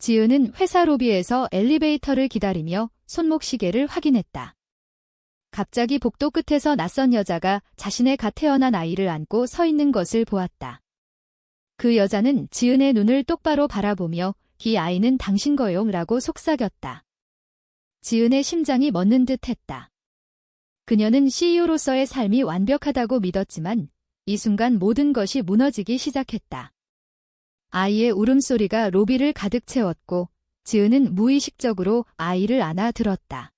지은은 회사 로비에서 엘리베이터를 기다리며 손목시계를 확인했다. 갑자기 복도 끝에서 낯선 여자가 자신의 갓 태어난 아이를 안고 서 있는 것을 보았다. 그 여자는 지은의 눈을 똑바로 바라보며 이 아이는 당신 거용 라고 속삭였다. 지은의 심장이 멎는 듯 했다. 그녀는 CEO로서의 삶이 완벽하다고 믿었지만 이 순간 모든 것이 무너지기 시작했다. 아이의 울음소리가 로비를 가득 채웠고 지은은 무의식적으로 아이를 안아 들었다.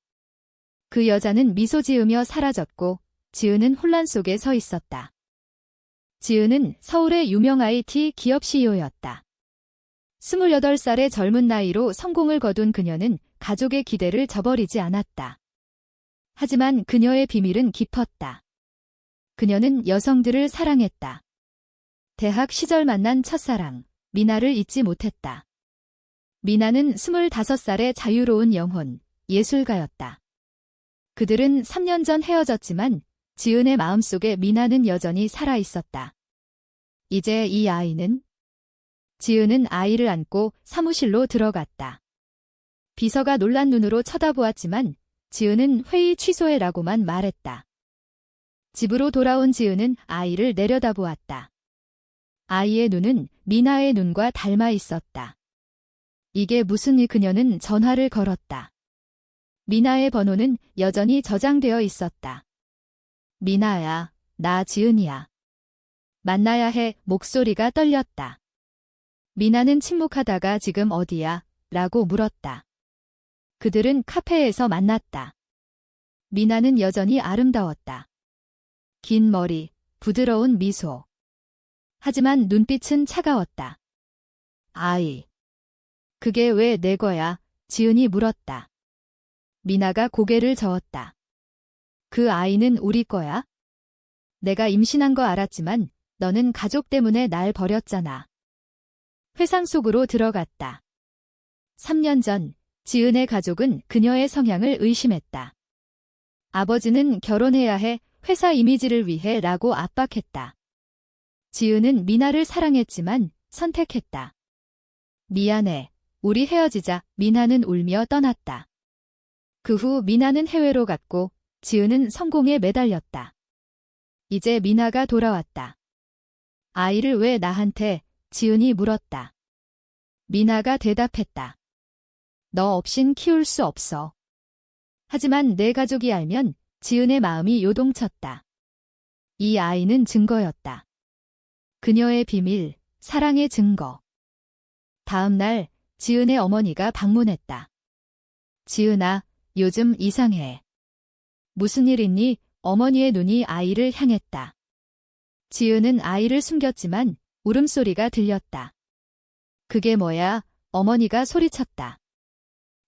그 여자는 미소 지으며 사라졌고 지은은 혼란 속에 서 있었다. 지은은 서울의 유명 IT 기업 CEO였다. 28살의 젊은 나이로 성공을 거둔 그녀는 가족의 기대를 저버리지 않았다. 하지만 그녀의 비밀은 깊었다. 그녀는 여성들을 사랑했다. 대학 시절 만난 첫사랑, 미나를 잊지 못했다. 미나는 25살의 자유로운 영혼, 예술가였다. 그들은 3년 전 헤어졌지만 지은의 마음속에 미나는 여전히 살아있었다. 이제 이 아이는? 지은은 아이를 안고 사무실로 들어갔다. 비서가 놀란 눈으로 쳐다보았지만 지은은 회의 취소해라고만 말했다. 집으로 돌아온 지은은 아이를 내려다보았다. 아이의 눈은 미나의 눈과 닮아 있었다. 이게 무슨 일? 그녀는 전화를 걸었다. 미나의 번호는 여전히 저장되어 있었다. 미나야, 나 지은이야. 만나야 해. 목소리가 떨렸다. 미나는 침묵하다가 지금 어디야? 라고 물었다. 그들은 카페에서 만났다. 미나는 여전히 아름다웠다. 긴 머리, 부드러운 미소. 하지만 눈빛은 차가웠다. 아이. 그게 왜 내 거야? 지은이 물었다. 미나가 고개를 저었다. 그 아이는 우리 거야? 내가 임신한 거 알았지만 너는 가족 때문에 날 버렸잖아. 회상 속으로 들어갔다. 3년 전 지은의 가족은 그녀의 성향을 의심했다. 아버지는 결혼해야 해, 회사 이미지를 위해 라고 압박했다. 지은은 미나를 사랑했지만 선택했다. 미안해. 우리 헤어지자. 미나는 울며 떠났다. 그 후 미나는 해외로 갔고 지은은 성공에 매달렸다. 이제 미나가 돌아왔다. 아이를 왜 나한테? 지은이 물었다. 미나가 대답했다. 너 없인 키울 수 없어. 하지만 내 가족이 알면 지은의 마음이 요동쳤다. 이 아이는 증거였다. 그녀의 비밀, 사랑의 증거. 다음 날 지은의 어머니가 방문했다. 지은아, 요즘 이상해. 무슨 일 있니? 어머니의 눈이 아이를 향했다. 지은은 아이를 숨겼지만 울음소리가 들렸다. 그게 뭐야? 어머니가 소리쳤다.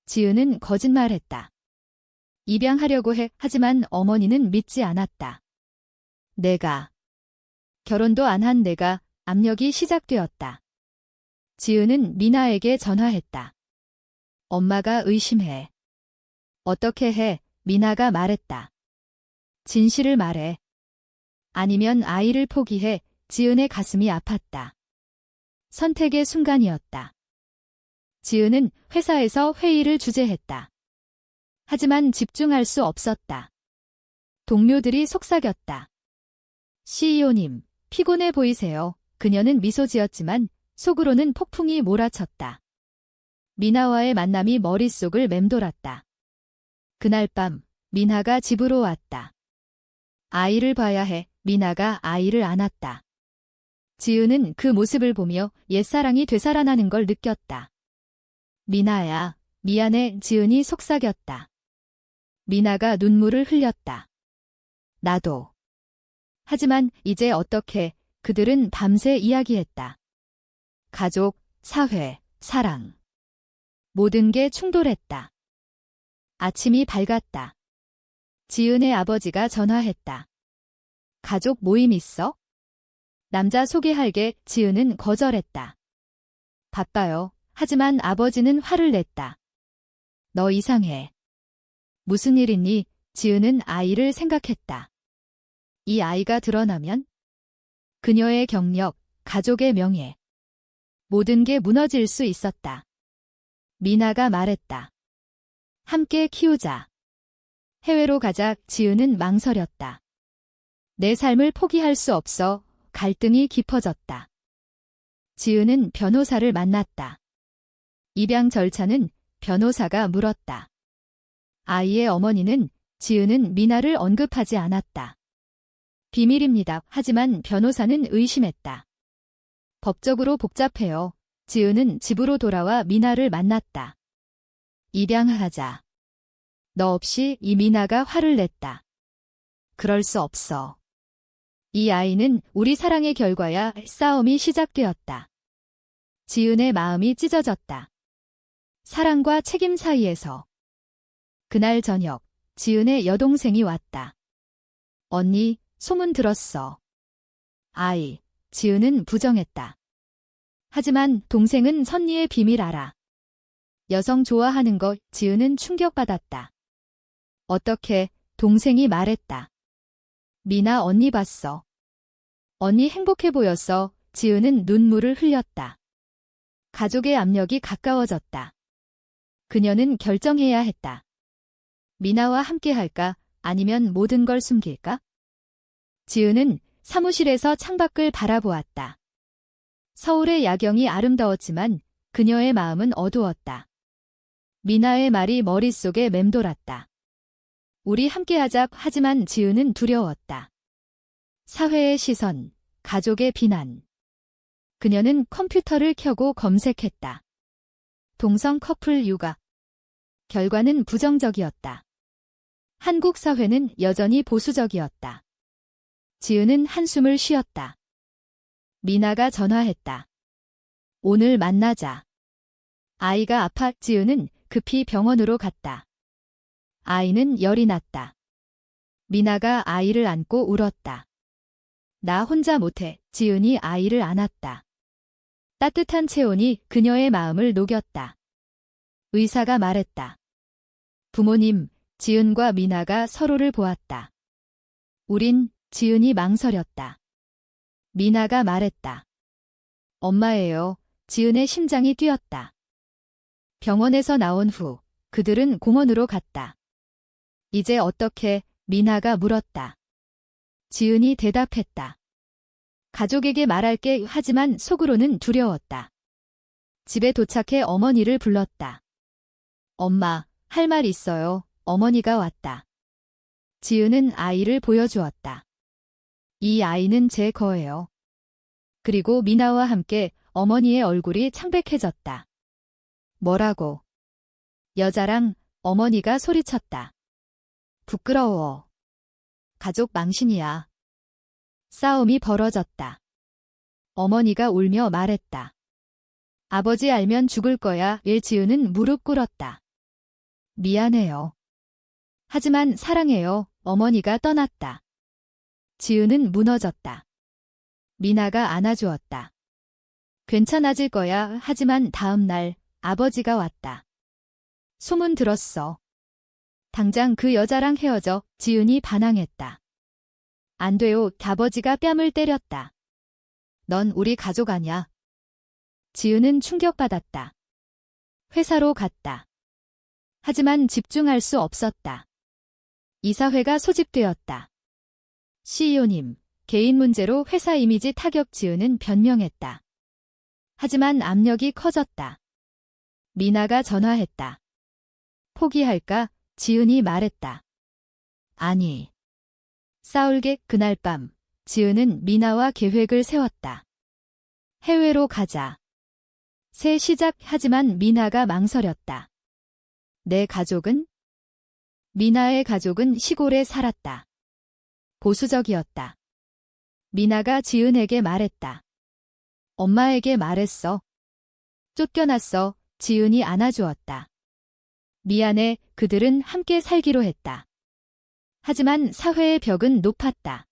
지은은 거짓말했다. 입양하려고 해. 하지만 어머니는 믿지 않았다. 내가. 결혼도 안 한 내가. 압력이 시작되었다. 지은은 미나에게 전화했다. 엄마가 의심해. 어떻게 해? 미나가 말했다. 진실을 말해. 아니면 아이를 포기해. 지은의 가슴이 아팠다. 선택의 순간이었다. 지은은 회사에서 회의를 주재했다. 하지만 집중할 수 없었다. 동료들이 속삭였다. CEO님, 피곤해 보이세요. 그녀는 미소 지었지만 속으로는 폭풍이 몰아쳤다. 미나와의 만남이 머릿속을 맴돌았다. 그날 밤 미나가 집으로 왔다. 아이를 봐야 해. 미나가 아이를 안았다. 지은은 그 모습을 보며 옛사랑이 되살아나는 걸 느꼈다. 미나야, 미안해. 지은이 속삭였다. 미나가 눈물을 흘렸다. 나도. 하지만 이제 어떻게? 그들은 밤새 이야기했다. 가족, 사회, 사랑. 모든 게 충돌했다. 아침이 밝았다. 지은의 아버지가 전화했다. 가족 모임 있어? 남자 소개할게. 지은은 거절했다. 바빠요. 하지만 아버지는 화를 냈다. 너 이상해. 무슨 일 있니? 지은은 아이를 생각했다. 이 아이가 드러나면? 그녀의 경력, 가족의 명예. 모든 게 무너질 수 있었다. 미나가 말했다. 함께 키우자. 해외로 가자. 지은은 망설였다. 내 삶을 포기할 수 없어. 갈등이 깊어졌다. 지은은 변호사를 만났다. 입양 절차는 변호사가 물었다. 아이의 어머니는 지은은 미나를 언급하지 않았다. 비밀입니다. 하지만 변호사는 의심했다. 법적으로 복잡해요. 지은은 집으로 돌아와 미나를 만났다. 입양하자. 너 없이 이 미나가 화를 냈다. 그럴 수 없어. 이 아이는 우리 사랑의 결과야. 싸움이 시작되었다. 지은의 마음이 찢어졌다. 사랑과 책임 사이에서. 그날 저녁, 지은의 여동생이 왔다. 언니, 소문 들었어. 아이, 지은은 부정했다. 하지만 동생은 선니의 비밀 알아. 여성 좋아하는 거. 지은은 충격받았다. 어떻게? 동생이 말했다. 미나 언니 봤어. 언니 행복해 보였어. 지은은 눈물을 흘렸다. 가족의 압력이 가까워졌다. 그녀는 결정해야 했다. 미나와 함께 할까? 아니면 모든 걸 숨길까? 지은은 사무실에서 창밖을 바라보았다. 서울의 야경이 아름다웠지만 그녀의 마음은 어두웠다. 미나의 말이 머릿속에 맴돌았다. 우리 함께하자. 하지만 지은은 두려웠다. 사회의 시선, 가족의 비난. 그녀는 컴퓨터를 켜고 검색했다. 동성 커플 육아. 결과는 부정적이었다. 한국 사회는 여전히 보수적이었다. 지은은 한숨을 쉬었다. 미나가 전화했다. 오늘 만나자. 아이가 아파. 지은은 급히 병원으로 갔다. 아이는 열이 났다. 미나가 아이를 안고 울었다. 나 혼자 못해. 지은이 아이를 안았다. 따뜻한 체온이 그녀의 마음을 녹였다. 의사가 말했다. 부모님, 지은과 미나가 서로를 보았다. 우린. 지은이 망설였다. 미나가 말했다. 엄마예요. 지은의 심장이 뛰었다. 병원에서 나온 후 그들은 공원으로 갔다. 이제 어떻게? 미나가 물었다. 지은이 대답했다. 가족에게 말할게. 하지만 속으로는 두려웠다. 집에 도착해 어머니를 불렀다. 엄마, 할 말 있어요. 어머니가 왔다. 지은은 아이를 보여주었다. 이 아이는 제 거예요. 그리고 미나와 함께 어머니의 얼굴이 창백해졌다. 뭐라고? 여자랑. 어머니가 소리쳤다. 부끄러워. 가족 망신이야. 싸움이 벌어졌다. 어머니가 울며 말했다. 아버지 알면 죽을 거야. 지은은 무릎 꿇었다. 미안해요. 하지만 사랑해요. 어머니가 떠났다. 지은은 무너졌다. 미나가 안아주었다. 괜찮아질 거야. 하지만 다음 날 아버지가 왔다. 소문 들었어. 당장 그 여자랑 헤어져. 지은이 반항했다. 안 돼요. 아버지가 뺨을 때렸다. 넌 우리 가족 아냐. 지은은 충격받았다. 회사로 갔다. 하지만 집중할 수 없었다. 이사회가 소집되었다. CEO님, 개인 문제로 회사 이미지 타격. 지은은 변명했다. 하지만 압력이 커졌다. 미나가 전화했다. 포기할까? 지은이 말했다. 아니. 싸울게. 그날 밤, 지은은 미나와 계획을 세웠다. 해외로 가자. 새 시작. 하지만 미나가 망설였다. 내 가족은? 미나의 가족은 시골에 살았다. 보수적이었다. 미나가 지은에게 말했다. 엄마에게 말했어. 쫓겨났어. 지은이 안아주었다. 미안해. 그들은 함께 살기로 했다. 하지만 사회의 벽은 높았다.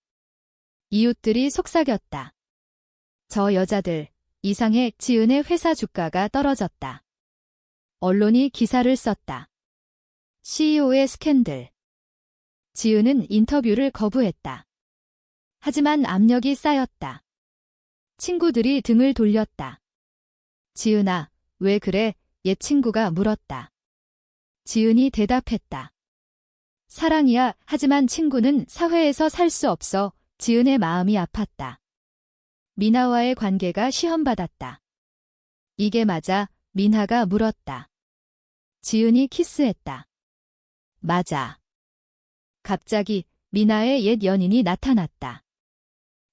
이웃들이 속삭였다. 저 여자들, 이상해. 지은의 회사 주가가 떨어졌다. 언론이 기사를 썼다. CEO의 스캔들. 지은은 인터뷰를 거부했다. 하지만 압력이 쌓였다. 친구들이 등을 돌렸다. 지은아, 왜 그래? 옛 친구가 물었다. 지은이 대답했다. 사랑이야. 하지만 친구는 사회에서 살 수 없어. 지은의 마음이 아팠다. 미나와의 관계가 시험받았다. 이게 맞아? 미나가 물었다. 지은이 키스했다. 맞아. 갑자기 미나의 옛 연인이 나타났다.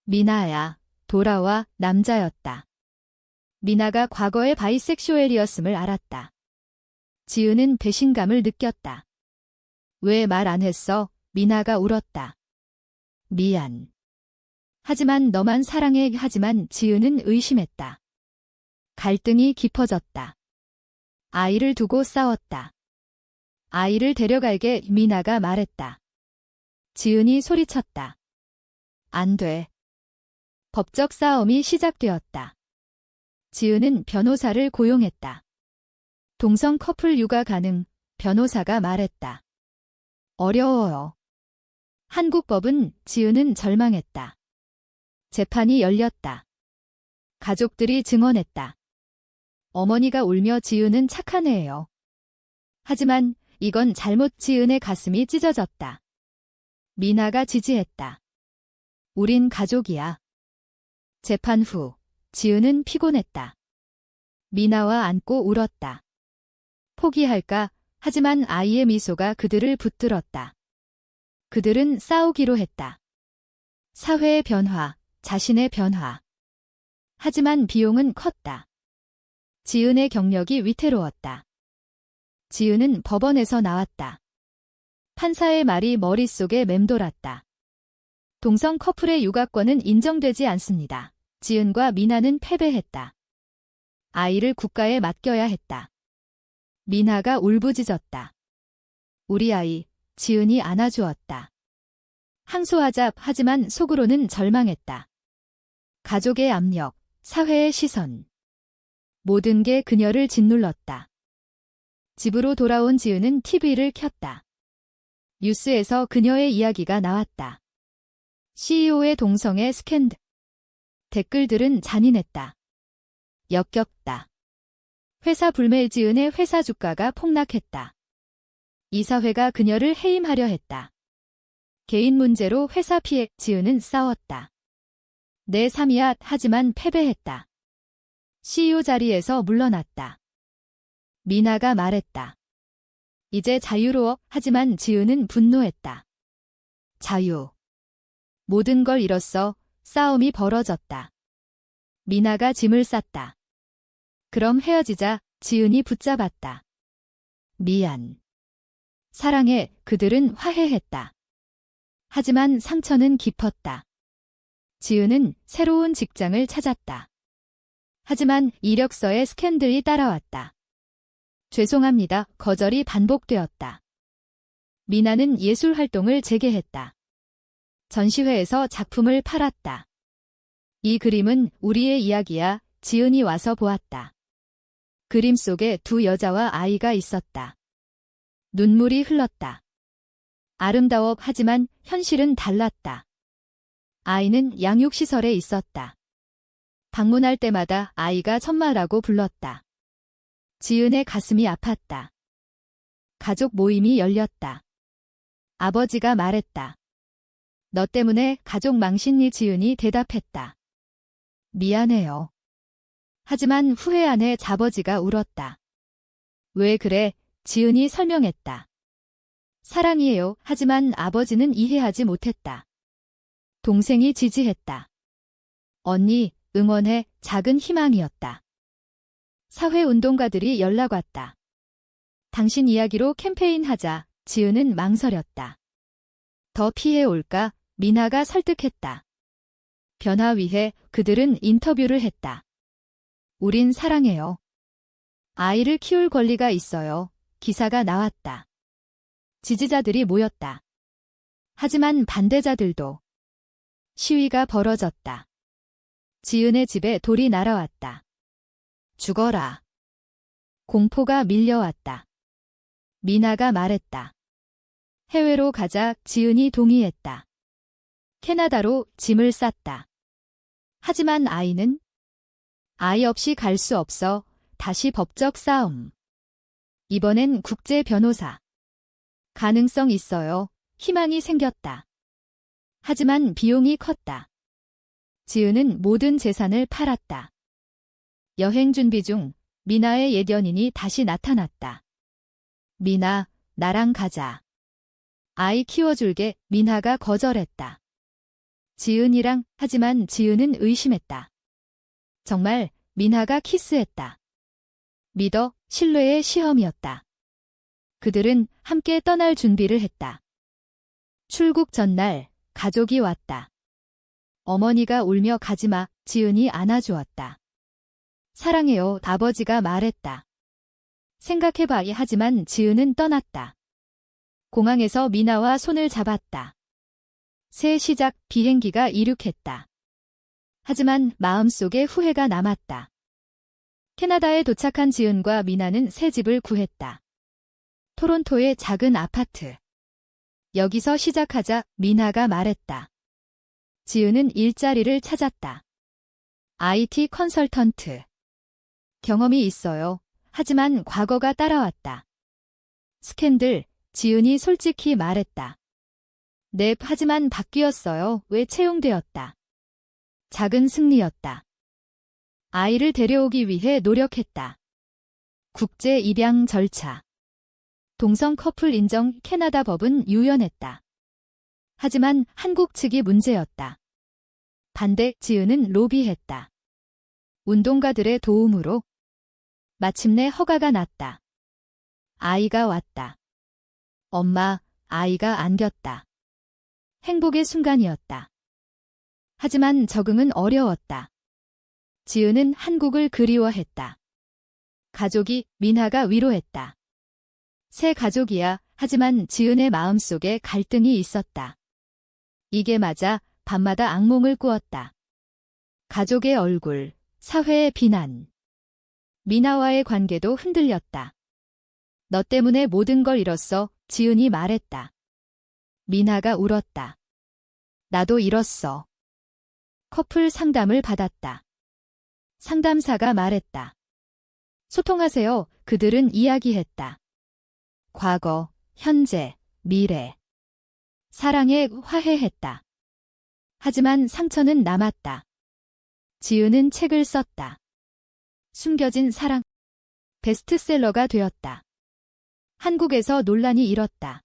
미나야, 돌아와. 남자였다. 미나가 과거의 바이섹슈얼이었음을 알았다. 지은은 배신감을 느꼈다. 왜 말 안 했어? 미나가 울었다. 미안. 하지만 너만 사랑해. 하지만 지은은 의심했다. 갈등이 깊어졌다. 아이를 두고 싸웠다. 아이를 데려갈게. 미나가 말했다. 지은이 소리쳤다. 안 돼. 법적 싸움이 시작되었다. 지은은 변호사를 고용했다. 동성 커플 육아 가능. 변호사가 말했다. 어려워요. 한국 법은. 지은은 절망했다. 재판이 열렸다. 가족들이 증언했다. 어머니가 울며 지은은 착한 애예요. 하지만 이건 잘못. 지은의 가슴이 찢어졌다. 미나가 지지했다. 우린 가족이야. 재판 후 지은은 피곤했다. 미나와 안고 울었다. 포기할까? 하지만 아이의 미소가 그들을 붙들었다. 그들은 싸우기로 했다. 사회의 변화, 자신의 변화. 하지만 비용은 컸다. 지은의 경력이 위태로웠다. 지은은 법원에서 나왔다. 판사의 말이 머릿속에 맴돌았다. 동성 커플의 육아권은 인정되지 않습니다. 지은과 미나는 패배했다. 아이를 국가에 맡겨야 했다. 미나가 울부짖었다. 우리 아이, 지은이 안아주었다. 항소하자. 하지만 속으로는 절망했다. 가족의 압력, 사회의 시선. 모든 게 그녀를 짓눌렀다. 집으로 돌아온 지은은 TV를 켰다. 뉴스에서 그녀의 이야기가 나왔다. CEO의 동성애 스캔들. 댓글들은 잔인했다. 역겹다. 회사 불매. 지은의 회사 주가가 폭락했다. 이사회가 그녀를 해임하려 했다. 개인 문제로 회사 피해. 지은은 싸웠다. 내 삶이야. 하지만 패배했다. CEO 자리에서 물러났다. 미나가 말했다. 이제 자유로워. 하지만 지은은 분노했다. 자유. 모든 걸 잃었어. 싸움이 벌어졌다. 미나가 짐을 쌌다. 그럼 헤어지자. 지은이 붙잡았다. 미안. 사랑해. 그들은 화해했다. 하지만 상처는 깊었다. 지은은 새로운 직장을 찾았다. 하지만 이력서에 스캔들이 따라왔다. 죄송합니다. 거절이 반복되었다. 미나는 예술 활동을 재개했다. 전시회에서 작품을 팔았다. 이 그림은 우리의 이야기야. 지은이 와서 보았다. 그림 속에 두 여자와 아이가 있었다. 눈물이 흘렀다. 아름다워. 하지만 현실은 달랐다. 아이는 양육시설에 있었다. 방문할 때마다 아이가 천마라고 불렀다. 지은의 가슴이 아팠다. 가족 모임이 열렸다. 아버지가 말했다. 너 때문에 가족 망신이. 지은이 대답했다. 미안해요. 하지만 후회 안에 아버지가 울었다. 왜 그래? 지은이 설명했다. 사랑이에요. 하지만 아버지는 이해하지 못했다. 동생이 지지했다. 언니, 응원해. 작은 희망이었다. 사회운동가들이 연락 왔다. 당신 이야기로 캠페인하자. 지은은 망설였다. 더 피해 올까? 미나가 설득했다. 변화 위해 그들은 인터뷰를 했다. 우린 사랑해요. 아이를 키울 권리가 있어요. 기사가 나왔다. 지지자들이 모였다. 하지만 반대자들도. 시위가 벌어졌다. 지은의 집에 돌이 날아왔다. 죽어라. 공포가 밀려왔다. 미나가 말했다. 해외로 가자. 지은이 동의했다. 캐나다로 짐을 쌌다. 하지만 아이는? 아이 없이 갈 수 없어. 다시 법적 싸움. 이번엔 국제 변호사. 가능성 있어요. 희망이 생겼다. 하지만 비용이 컸다. 지은은 모든 재산을 팔았다. 여행 준비 중 미나의 옛 연인이 다시 나타났다. 미나, 나랑 가자. 아이 키워줄게. 미나가 거절했다. 지은이랑 하지만 지은은 의심했다. 정말 미나가 키스했다. 믿어, 신뢰의 시험이었다. 그들은 함께 떠날 준비를 했다. 출국 전날 가족이 왔다. 어머니가 울며 가지마. 지은이 안아주었다. 사랑해요. 아버지가 말했다. 생각해봐. 하지만 지은은 떠났다. 공항에서 미나와 손을 잡았다. 새 시작. 비행기가 이륙했다. 하지만 마음속에 후회가 남았다. 캐나다에 도착한 지은과 미나는 새 집을 구했다. 토론토의 작은 아파트. 여기서 시작하자. 미나가 말했다. 지은은 일자리를 찾았다. IT 컨설턴트. 경험이 있어요. 하지만 과거가 따라왔다. 스캔들. 지은이 솔직히 말했다. 네, 하지만 바뀌었어요. 왜 채용되었다. 작은 승리였다. 아이를 데려오기 위해 노력했다. 국제 입양 절차. 동성 커플 인정. 캐나다 법은 유연했다. 하지만 한국 측이 문제였다. 반대. 지은은 로비했다. 운동가들의 도움으로 마침내 허가가 났다. 아이가 왔다. 엄마, 아이가 안겼다. 행복의 순간이었다. 하지만 적응은 어려웠다. 지은은 한국을 그리워했다. 가족이, 미나가 위로했다. 새 가족이야. 하지만 지은의 마음속에 갈등이 있었다. 이게 맞아. 밤마다 악몽을 꾸었다. 가족의 얼굴, 사회의 비난. 미나와의 관계도 흔들렸다. 너 때문에 모든 걸 잃었어. 지은이 말했다. 미나가 울었다. 나도 잃었어. 커플 상담을 받았다. 상담사가 말했다. 소통하세요. 그들은 이야기했다. 과거, 현재, 미래. 사랑에 화해했다. 하지만 상처는 남았다. 지은은 책을 썼다. 숨겨진 사랑. 베스트셀러가 되었다. 한국에서 논란이 일었다.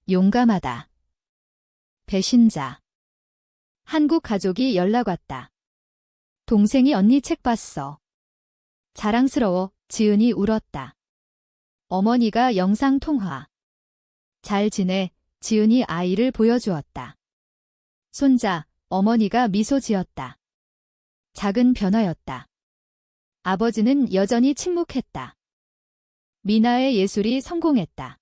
용감하다. 배신자. 한국 가족이 연락 왔다. 동생이 언니 책 봤어. 자랑스러워. 지은이 울었다. 어머니가 영상통화. 잘 지내. 지은이 아이를 보여주었다. 손자, 어머니가 미소 지었다. 작은 변화였다. 아버지는 여전히 침묵했다. 미나의 예술이 성공했다.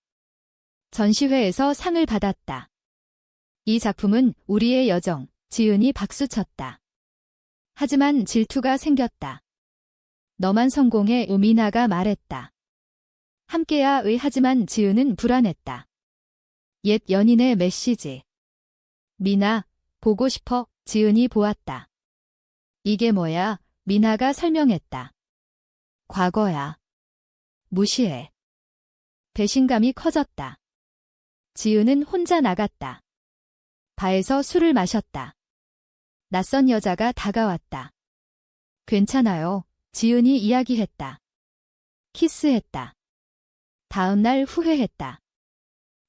전시회에서 상을 받았다. 이 작품은 우리의 여정. 지은이 박수쳤다. 하지만 질투가 생겼다. 너만 성공해. 미나가 말했다. 함께야. 하지만 지은은 불안했다. 옛 연인의 메시지. 미나, 보고 싶어. 지은이 보았다. 이게 뭐야? 미나가 설명했다. 과거야. 무시해. 배신감이 커졌다. 지은은 혼자 나갔다. 바에서 술을 마셨다. 낯선 여자가 다가왔다. 괜찮아요. 지은이 이야기했다. 키스했다. 다음 날 후회했다.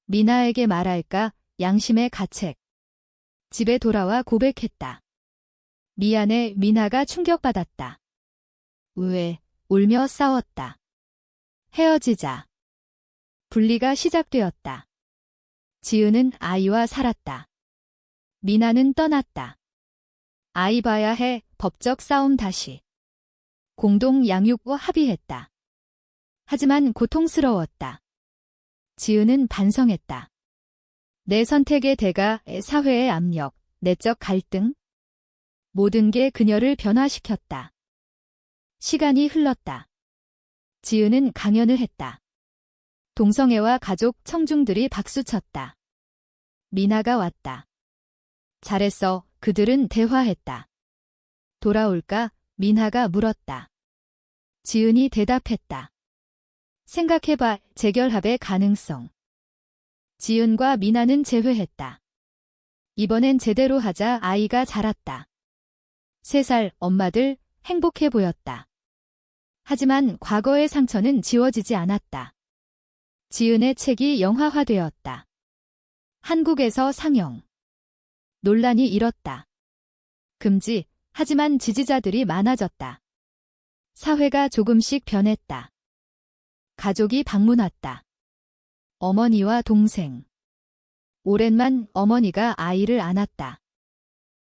미나에게 말할까? 양심의 가책. 집에 돌아와 고백했다. 미안해. 미나가 충격받았다. 왜? 울며 싸웠다. 헤어지자. 분리가 시작되었다. 지은은 아이와 살았다. 미나는 떠났다. 아이 봐야 해. 법적 싸움 다시. 공동 양육과 합의했다. 하지만 고통스러웠다. 지은은 반성했다. 내 선택의 대가, 사회의 압력, 내적 갈등. 모든 게 그녀를 변화시켰다. 시간이 흘렀다. 지은은 강연을 했다. 동성애와 가족 청중들이 박수쳤다. 미나가 왔다. 잘했어. 그들은 대화했다. 돌아올까? 미나가 물었다. 지은이 대답했다. 생각해봐, 재결합의 가능성. 지은과 미나는 재회했다. 이번엔 제대로 하자. 아이가 자랐다. 3살 엄마들 행복해 보였다. 하지만 과거의 상처는 지워지지 않았다. 지은의 책이 영화화되었다. 한국에서 상영. 논란이 일었다. 금지, 하지만 지지자들이 많아졌다. 사회가 조금씩 변했다. 가족이 방문 왔다. 어머니와 동생. 오랜만 어머니가 아이를 안았다.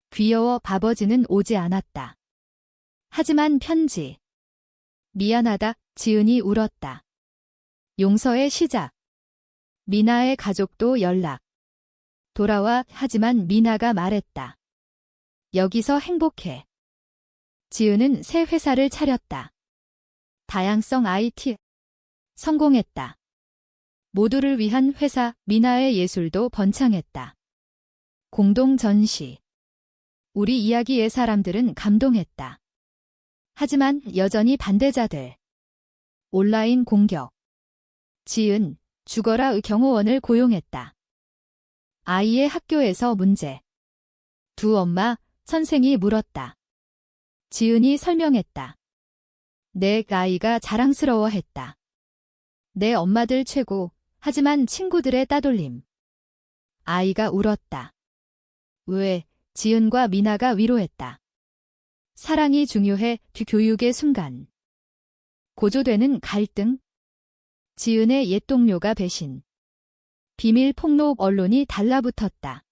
귀여워 아버지는 오지 않았다. 하지만 편지. 미안하다, 지은이 울었다. 용서의 시작. 미나의 가족도 연락. 돌아와. 하지만 미나가 말했다. 여기서 행복해. 지은은 새 회사를 차렸다. 다양성 IT. 성공했다. 모두를 위한 회사. 미나의 예술도 번창했다. 공동 전시. 우리 이야기의 사람들은 감동했다. 하지만 여전히 반대자들. 온라인 공격. 지은, 죽어라의 경호원을 고용했다. 아이의 학교에서 문제. 두 엄마, 선생이 물었다. 지은이 설명했다. 내 아이가 자랑스러워했다. 내 엄마들 최고, 하지만 친구들의 따돌림. 아이가 울었다. 왜? 지은과 미나가 위로했다. 사랑이 중요해. 교육의 순간. 고조되는 갈등. 지은의 옛 동료가 배신. 비밀 폭로. 언론이 달라붙었다.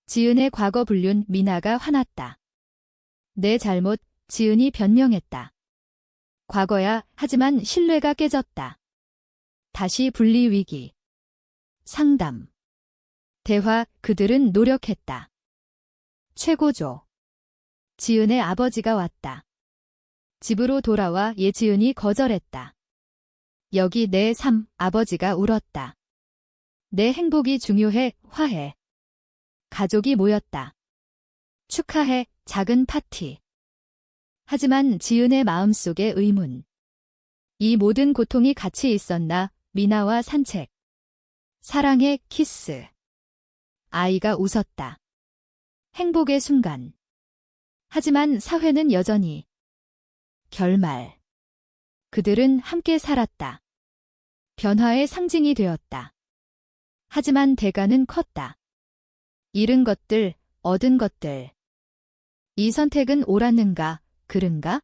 지은의 과거 불륜. 미나가 화났다. 내 잘못. 지은이 변명했다. 과거야. 하지만 신뢰가 깨졌다. 다시 분리 위기. 상담. 대화. 그들은 노력했다. 최고조. 지은의 아버지가 왔다. 집으로 돌아와. 지은이 거절했다. 여기 내 삶. 아버지가 울었다. 내 행복이 중요해. 화해. 가족이 모였다. 축하해. 작은 파티. 하지만 지은의 마음속에 의문. 이 모든 고통이 같이 있었나? 미나와 산책. 사랑의 키스. 아이가 웃었다. 행복의 순간. 하지만 사회는 여전히. 결말. 그들은 함께 살았다. 변화의 상징이 되었다. 하지만 대가는 컸다. 잃은 것들, 얻은 것들. 이 선택은 옳았는가, 그른가?